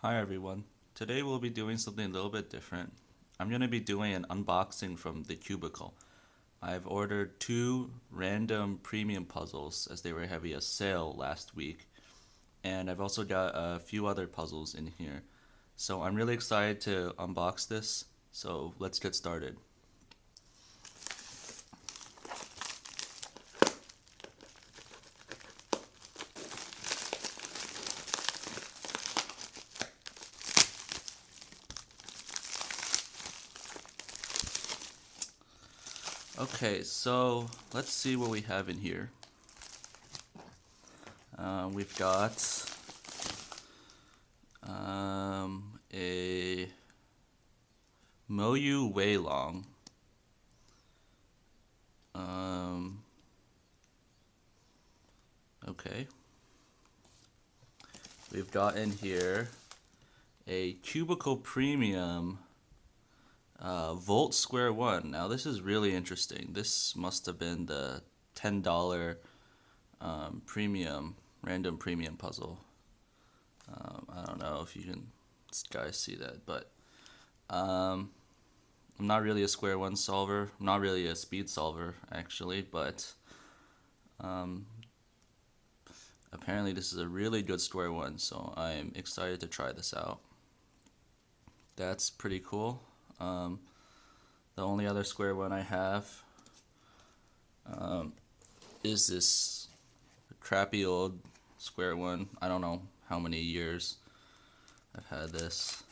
Hi everyone. Today we'll be doing something a little bit different. I'm going to be doing an unboxing from the Cubicle. I've ordered two random premium puzzles as they were having a sale last week. And I've also got a few other puzzles in here. So I'm really excited to unbox this. So let's get started. Okay, so let's see what we have in here. We've got a MoYu WeiLong. Okay. We've got in here a Cubicle Premium Volt Square-1. Now this is really interesting. This must have been the $10 random premium puzzle. I don't know if you can guys see that, but I'm not really a Sq1 solver. I'm not really a speed solver actually, but apparently this is a really good Sq1, so I'm excited to try this out. That's pretty cool. The only other Sq1 I have is this crappy old Sq1. I don't know how many years I've had this.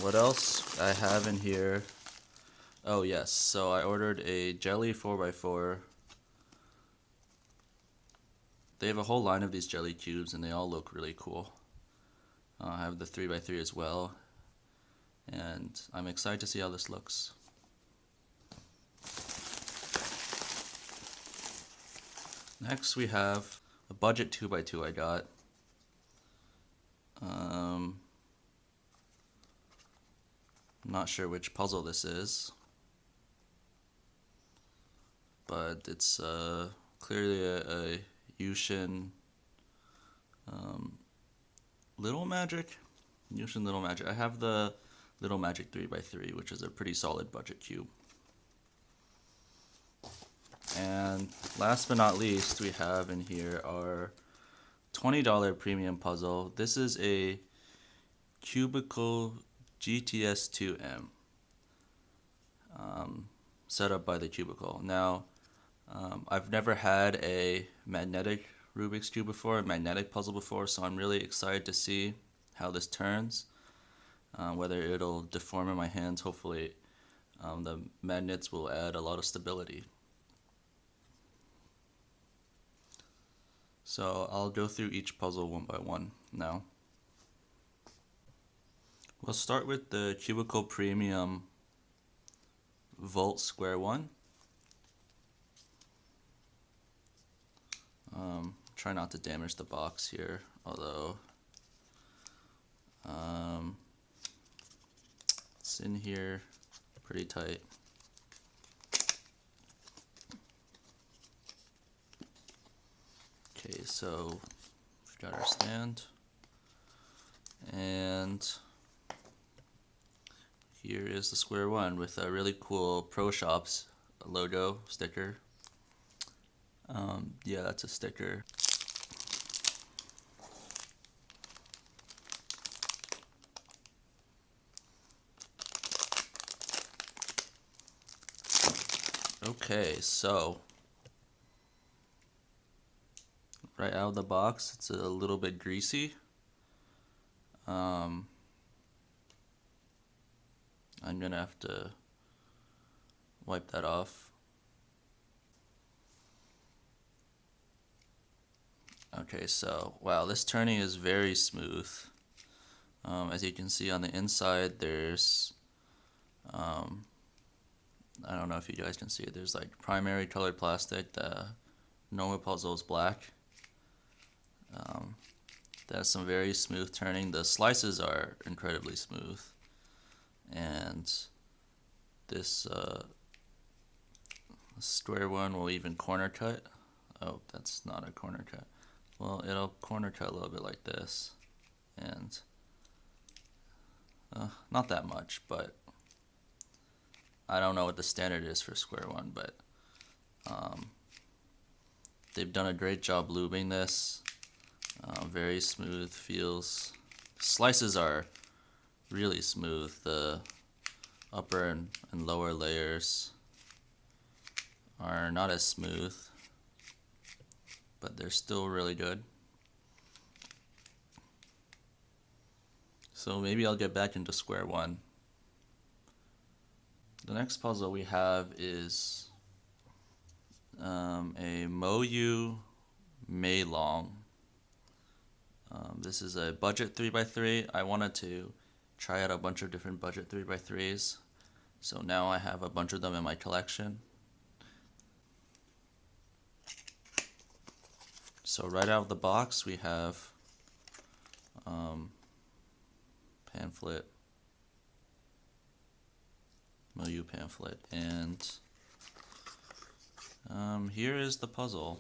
What else I have in here? Oh yes, so I ordered a jelly 4x4. They have a whole line of these jelly cubes and they all look really cool. I have the 3x3 as well, and I'm excited to see how this looks. Next we have a budget 2x2 I got. I'm not sure which puzzle this is, but it's clearly a YuXin Little Magic. YuXin Little Magic. I have the Little Magic 3x3, which is a pretty solid budget cube. And last but not least, we have in here our $20 premium puzzle. This is a Cubicle GTS2M set up by the Cubicle. Now, I've never had a magnetic Rubik's Cube before, a magnetic puzzle before, so I'm really excited to see how this turns, whether it'll deform in my hands. Hopefully the magnets will add a lot of stability. So I'll go through each puzzle one by one now. We'll start with the Cubicle Premium Volt Square-1. Try not to damage the box here, although it's in here pretty tight. Okay, so we've got our stand, and here is the Sq1 with a really cool Pro Shop's logo sticker. Yeah, that's a sticker. Okay, so right out of the box, it's a little bit greasy. I'm gonna have to wipe that off. Okay, so wow, this turning is very smooth. As you can see on the inside, there's I don't know if you guys can see it. There's like primary colored plastic. The normal puzzle is black. That's some very smooth turning. The slices are incredibly smooth, and this Sq1 will even corner cut. Oh, that's not a corner cut. Well, it'll corner cut a little bit like this, and not that much, but I don't know what the standard is for Sq1, but they've done a great job lubing this. Very smooth feels. Slices are really smooth. The upper and lower layers are not as smooth, but they're still really good. So maybe I'll get back into Sq1. The next puzzle we have is a MoYu MeiLong. This is a budget 3x3. I wanted to try out a bunch of different budget 3x3s, so now I have a bunch of them in my collection. So right out of the box we have pamphlet, MoYu pamphlet, and here is the puzzle.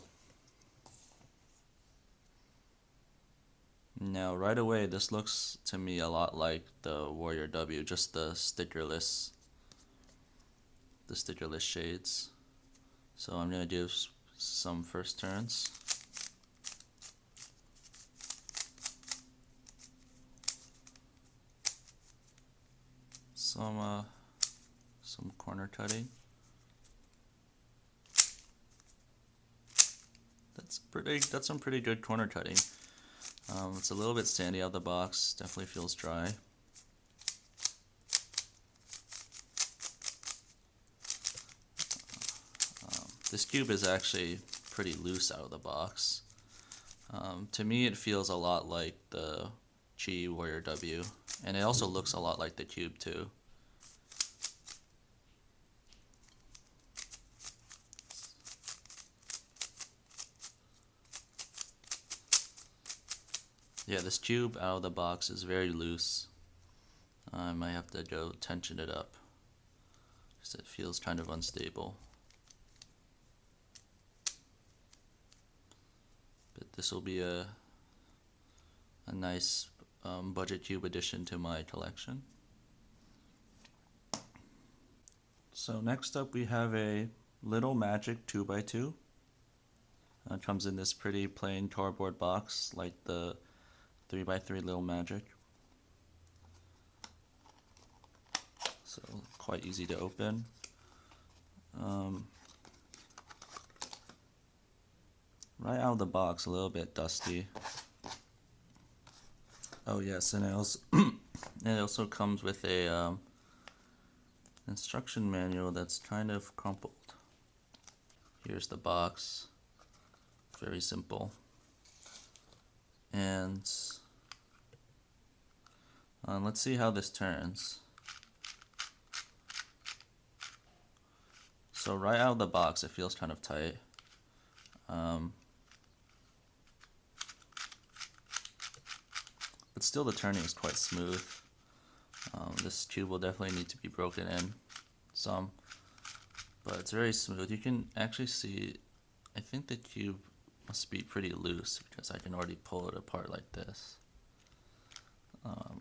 Now right away this looks to me a lot like the Warrior W, just the stickerless shades. So I'm going to do some first turns. Some corner cutting. That's some pretty good corner cutting. It's a little bit sandy out of the box, definitely feels dry. This cube is actually pretty loose out of the box. To me it feels a lot like the QiYi Warrior W, and it also looks a lot like the cube too. Yeah, this cube out of the box is very loose. I might have to go tension it up because it feels kind of unstable. But this will be a nice budget cube addition to my collection. So next up we have a Little Magic 2x2. It comes in this pretty plain cardboard box like the 3x3 Little Magic. So quite easy to open. Right out of the box, a little bit dusty. Oh yes, and it also comes with a instruction manual that's kind of crumpled. Here's the box. Very simple. And let's see how this turns. So right out of the box it feels kind of tight. But still the turning is quite smooth. This cube will definitely need to be broken in some, but it's very smooth. You can actually see, I think the cube must be pretty loose because I can already pull it apart like this.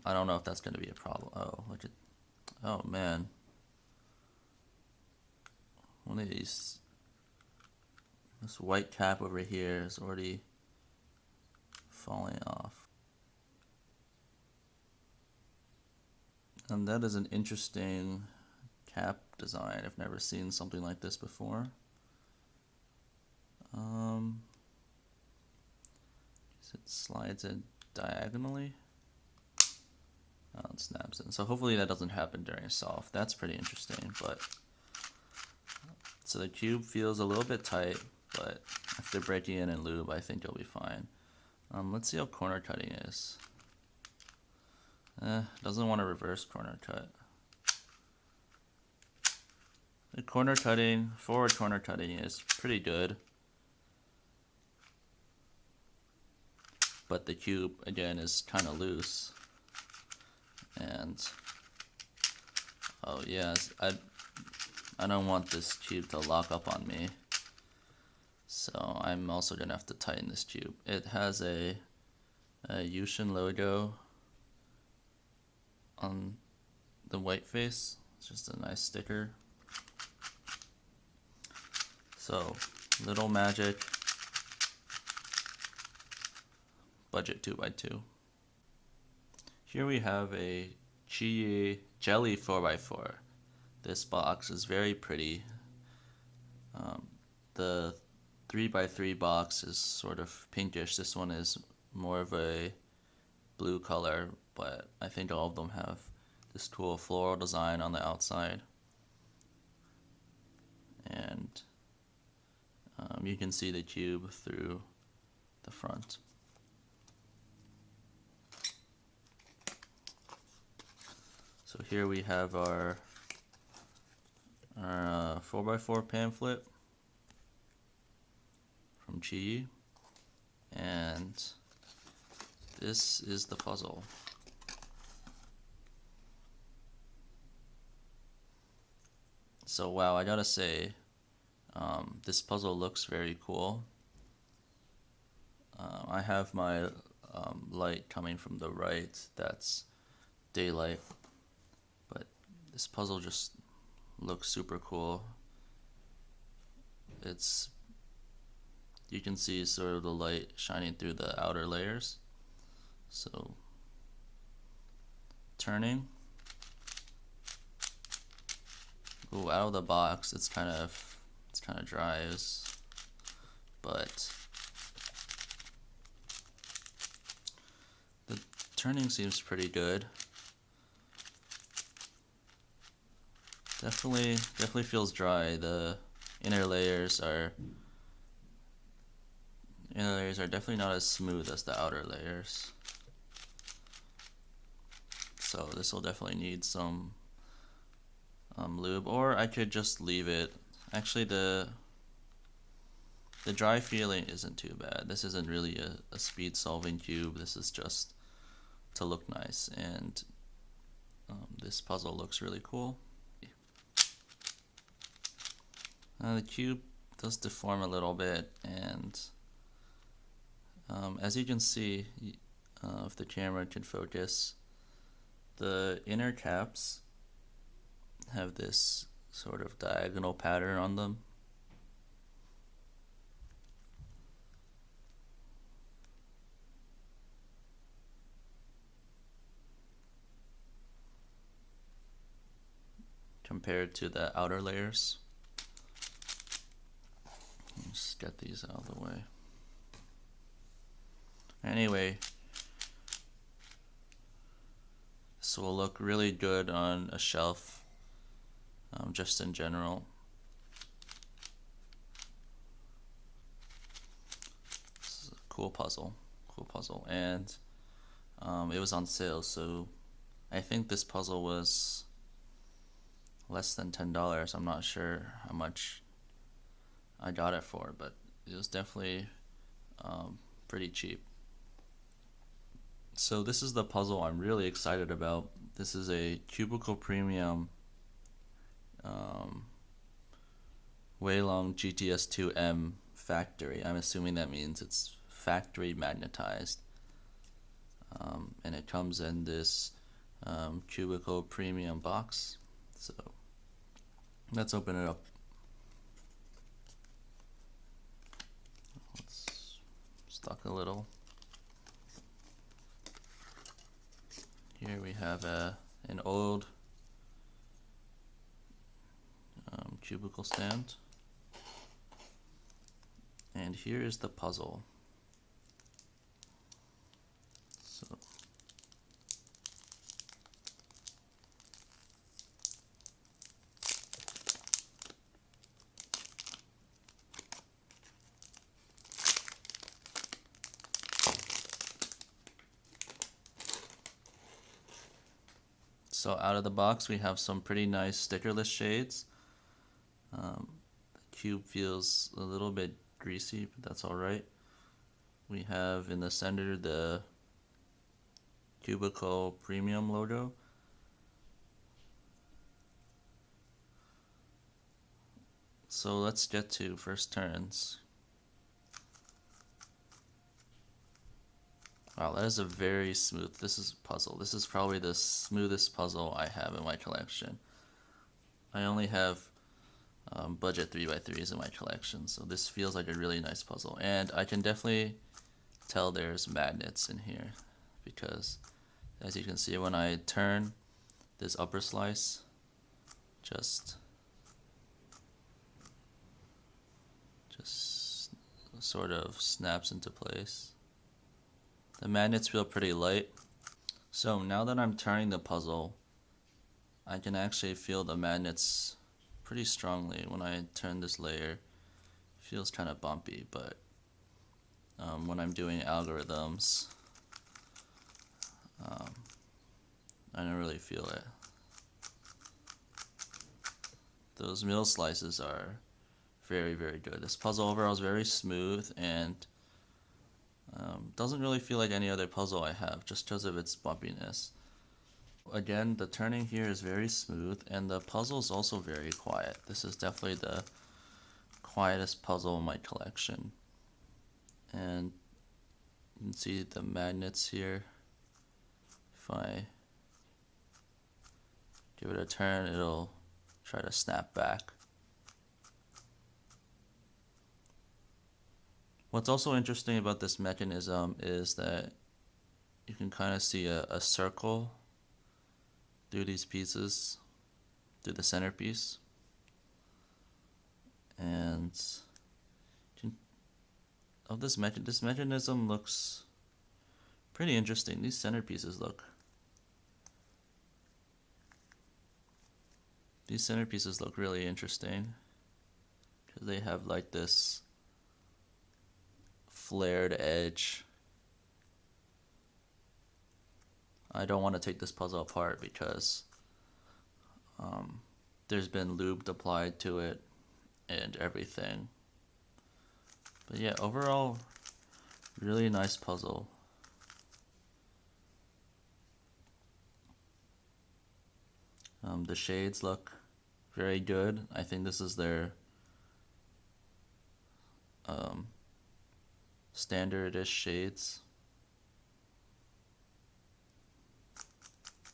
I don't know if that's going to be a problem. Oh, look at, oh man. One of these, this white cap over here is already falling off. And that is an interesting cap design. I've never seen something like this before. It slides in diagonally. Oh, it snaps in. So hopefully that doesn't happen during soft. That's pretty interesting. But so the cube feels a little bit tight, but after breaking in and lube, I think it'll be fine. Let's see how corner cutting is. Doesn't want to reverse corner cut. The corner cutting, forward corner cutting is pretty good. But the cube, again, is kind of loose. And, oh yes, I don't want this cube to lock up on me. So I'm also going to have to tighten this cube. It has a YuXin logo on the white face. It's just a nice sticker. So, Little Magic, budget 2x2. Here we have a QiYi Jelly 4x4. This box is very pretty. The 3x3 box is sort of pinkish. This one is more of a blue color, but I think all of them have this cool floral design on the outside. And you can see the cube through the front. So here we have our 4x4 pamphlet from QiYi, and this is the puzzle. So wow, I gotta say, this puzzle looks very cool. I have my light coming from the right, that's daylight, but this puzzle just looks super cool. You can see sort of the light shining through the outer layers. So turning. Ooh, out of the box, it's kind of dry, but the turning seems pretty good. Definitely feels dry. The inner layers are definitely not as smooth as the outer layers. So this will definitely need some lube, or I could just leave it. Actually, the dry feeling isn't too bad. This isn't really a speed solving cube. This is just to look nice, and this puzzle looks really cool. The cube does deform a little bit, and as you can see, if the camera can focus, the inner caps have this sort of diagonal pattern on them. Compared to the outer layers. Let's get these out of the way. Anyway, this will look really good on a shelf, just in general. This is a cool puzzle, and it was on sale, so I think this puzzle was less than $10. I'm not sure how much I got it for, but it was definitely pretty cheap. So this is the puzzle I'm really excited about. This is a Cubicle Premium WeiLong GTS2M factory. I'm assuming that means it's factory magnetized. And it comes in this Cubicle Premium box. So let's open it up. Let's stuck a little. Here we have an old cubicle stand, and here is the puzzle. So out of the box, we have some pretty nice stickerless shades. The cube feels a little bit greasy, but that's alright. We have in the center the Cubicle Premium logo. So let's get to first turns. Wow, that is a very smooth, this is a puzzle. This is probably the smoothest puzzle I have in my collection. I only have budget 3x3s in my collection, so this feels like a really nice puzzle. And I can definitely tell there's magnets in here, because as you can see, when I turn this upper slice, just sort of snaps into place. The magnets feel pretty light. So now that I'm turning the puzzle, I can actually feel the magnets pretty strongly. When I turn this layer, it feels kind of bumpy, but when I'm doing algorithms, I don't really feel it. Those middle slices are very, very good. This puzzle overall is very smooth and doesn't really feel like any other puzzle I have, just because of its bumpiness. Again, the turning here is very smooth, and the puzzle is also very quiet. This is definitely the quietest puzzle in my collection. And you can see the magnets here. If I give it a turn, it'll try to snap back. What's also interesting about this mechanism is that you can kind of see a circle through these pieces, through the centerpiece. And this mechanism looks pretty interesting. These centerpieces look really interesting, because they have like this flared edge. I don't want to take this puzzle apart because there's been lube applied to it and everything. But yeah, overall, really nice puzzle. The shades look very good. I think this is their standard-ish shades.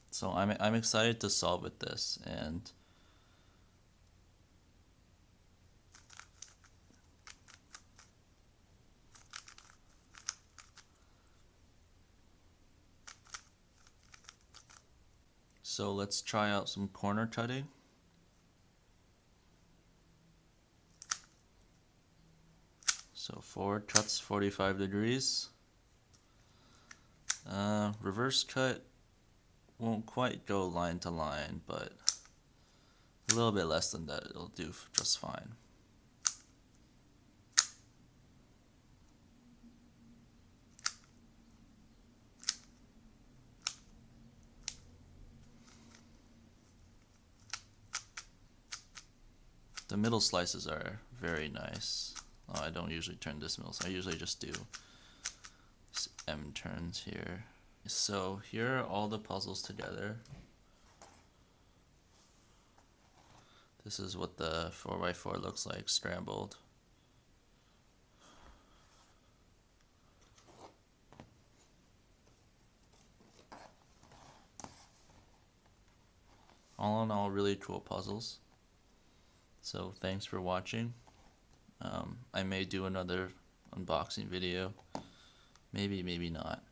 So I'm excited to solve with this, and so let's try out some corner cutting. So forward cuts 45 degrees. Reverse cut won't quite go line to line, but a little bit less than that, it'll do just fine. The middle slices are very nice. Oh, I don't usually turn this middle, so I usually just do M turns here. So here are all the puzzles together. This is what the 4x4 looks like scrambled. All in all, really cool puzzles. So thanks for watching. I may do another unboxing video. Maybe, maybe not.